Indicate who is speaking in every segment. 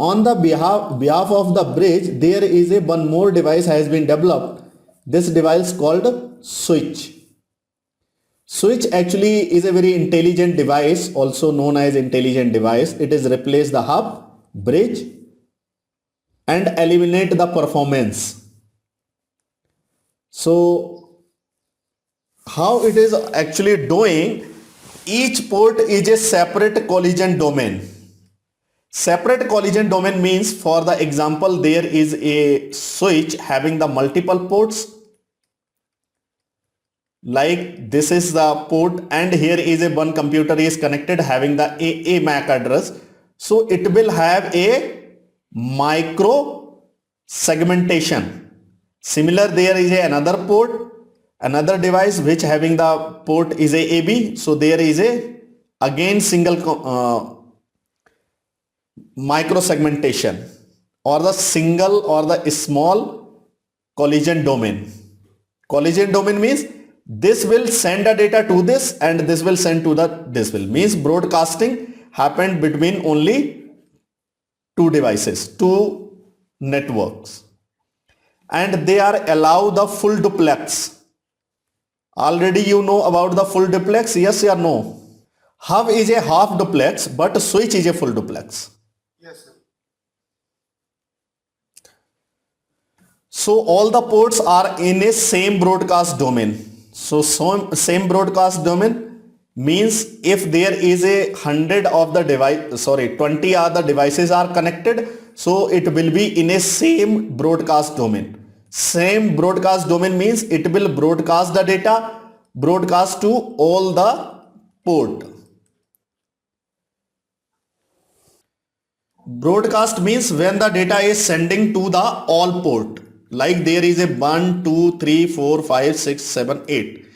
Speaker 1: On the behalf of the bridge, there is a one more device has been developed. This device called switch. Switch actually is a very intelligent device, also known as intelligent device. It is replace the hub, bridge, and eliminate the performance. So how it is actually doing? Each port is a separate collision domain. Separate collision domain means, for the example, there is a switch having the multiple ports, like this is the port, and here is a one computer is connected having the a MAC address. So it will have a micro segmentation. Similar, there is another port, another device which having the port is a AB. So there is a again single micro segmentation, or the single or the small collision domain. Collision domain means this will send a data to this and this will send to the this will, means broadcasting happened between only two devices, two networks, and they are allow the full duplex. Already you know about the full duplex, yes or no? Hub is a half duplex, but switch is a full duplex.
Speaker 2: Yes, sir.
Speaker 1: So all the ports are in a same broadcast domain. So same broadcast domain means if there is 100 of the 20 other devices are connected, so it will be in a same broadcast domain. Same broadcast domain means it will broadcast the data, broadcast to all the port. Broadcast means when the data is sending to the all port, like there is a 1 2 3 4 5 6 7 8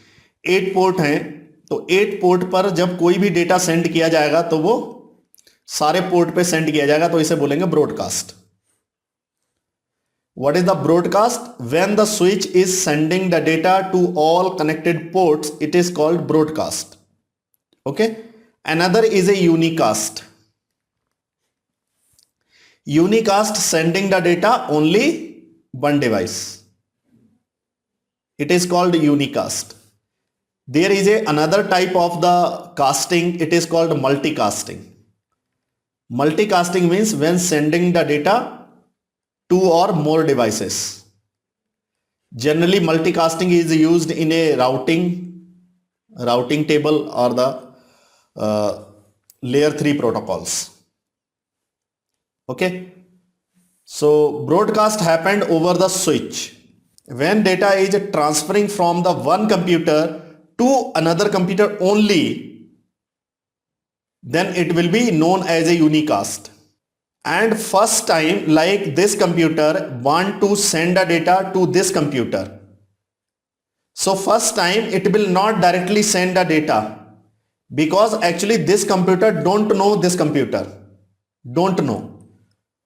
Speaker 1: port हैं, तो 8 port पर जब कोई भी data send किया जाएगा तो वो सारे पोर्ट पे सेंड किया जाएगा, तो इसे बोलेंगे broadcast. What is the broadcast? When the switch is sending the data to all connected ports, it is called broadcast. Okay. Another is a unicast. Unicast sending the data only one device. It is called unicast. There is another type of the casting. It is called multicasting. Multicasting means when sending the data two or more devices. Generally, multicasting is used in a routing table or the layer 3 protocols. Okay. So broadcast happened over the switch. When data is transferring from the one computer to another computer only, then it will be known as a unicast. And first time, like this computer want to send the data to this computer. So first time it will not directly send the data, because actually this computer don't know this computer. Don't know.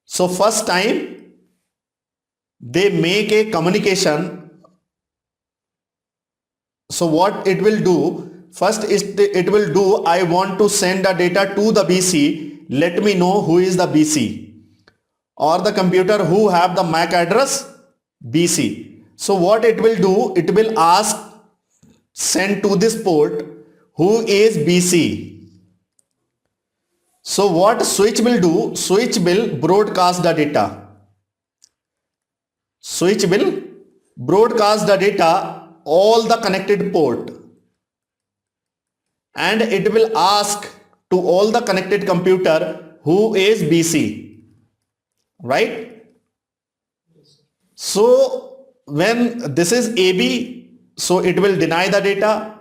Speaker 1: So first time they make a communication. So what it will do, first is it will do, I want to send the data to the BC, let me know who is the BC, or the computer who have the MAC address BC. So what it will do, it will ask, send to this port who is BC. So what switch will do, switch will broadcast the data. Switch will broadcast the data all the connected port, and it will ask to all the connected computer who is BC, right? So when this is AB, so it will deny the data.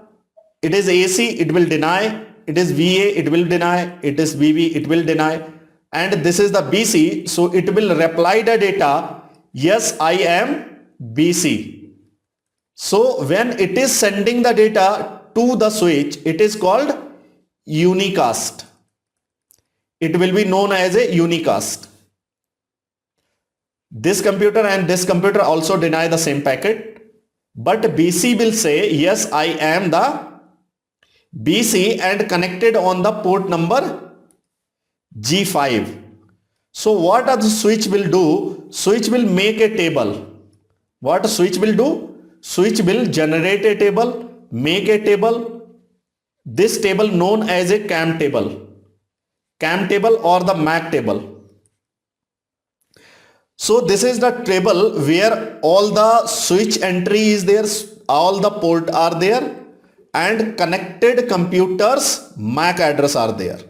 Speaker 1: It is AC, it will deny. It is VA, it will deny. It is VB, it will deny. And this is the BC, so it will reply the data, yes, I am BC. So when it is sending the data to the switch, it is called unicast. It will be known as a unicast. This computer and this computer also deny the same packet, but BC will say, yes, I am the BC and connected on the port number G5. So what does the switch will do? Switch will make a table. What switch will do? Switch will generate a table, make a table. This table known as a CAM table or the MAC table. So this is the table where all the switch entry is there, all the port are there, and connected computers MAC address are there.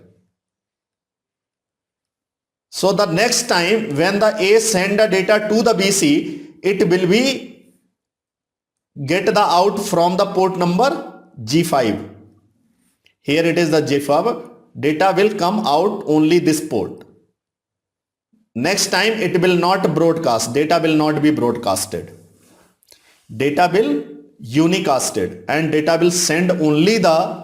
Speaker 1: So the next time when the A send the data to the BC, it will be get the out from the port number G5. Here it is the G5. Data will come out only this port. Next time it will not broadcast. Data will not be broadcasted. Data will unicasted, and data will send only the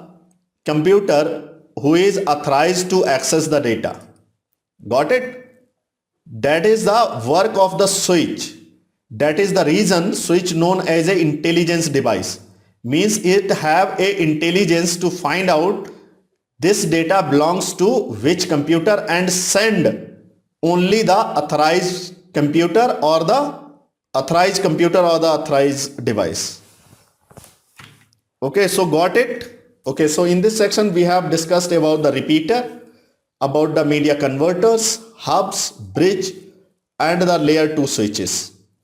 Speaker 1: computer who is authorized to access the data. Got it? That is the work of the switch. That is the reason switch known as a intelligence device. Means it have a intelligence to find out this data belongs to which computer and send only the authorized computer or the authorized device. Okay, so got it? Okay, so in this section we have discussed about the repeater, about the media converters, hubs, bridge, and the layer 2 switches.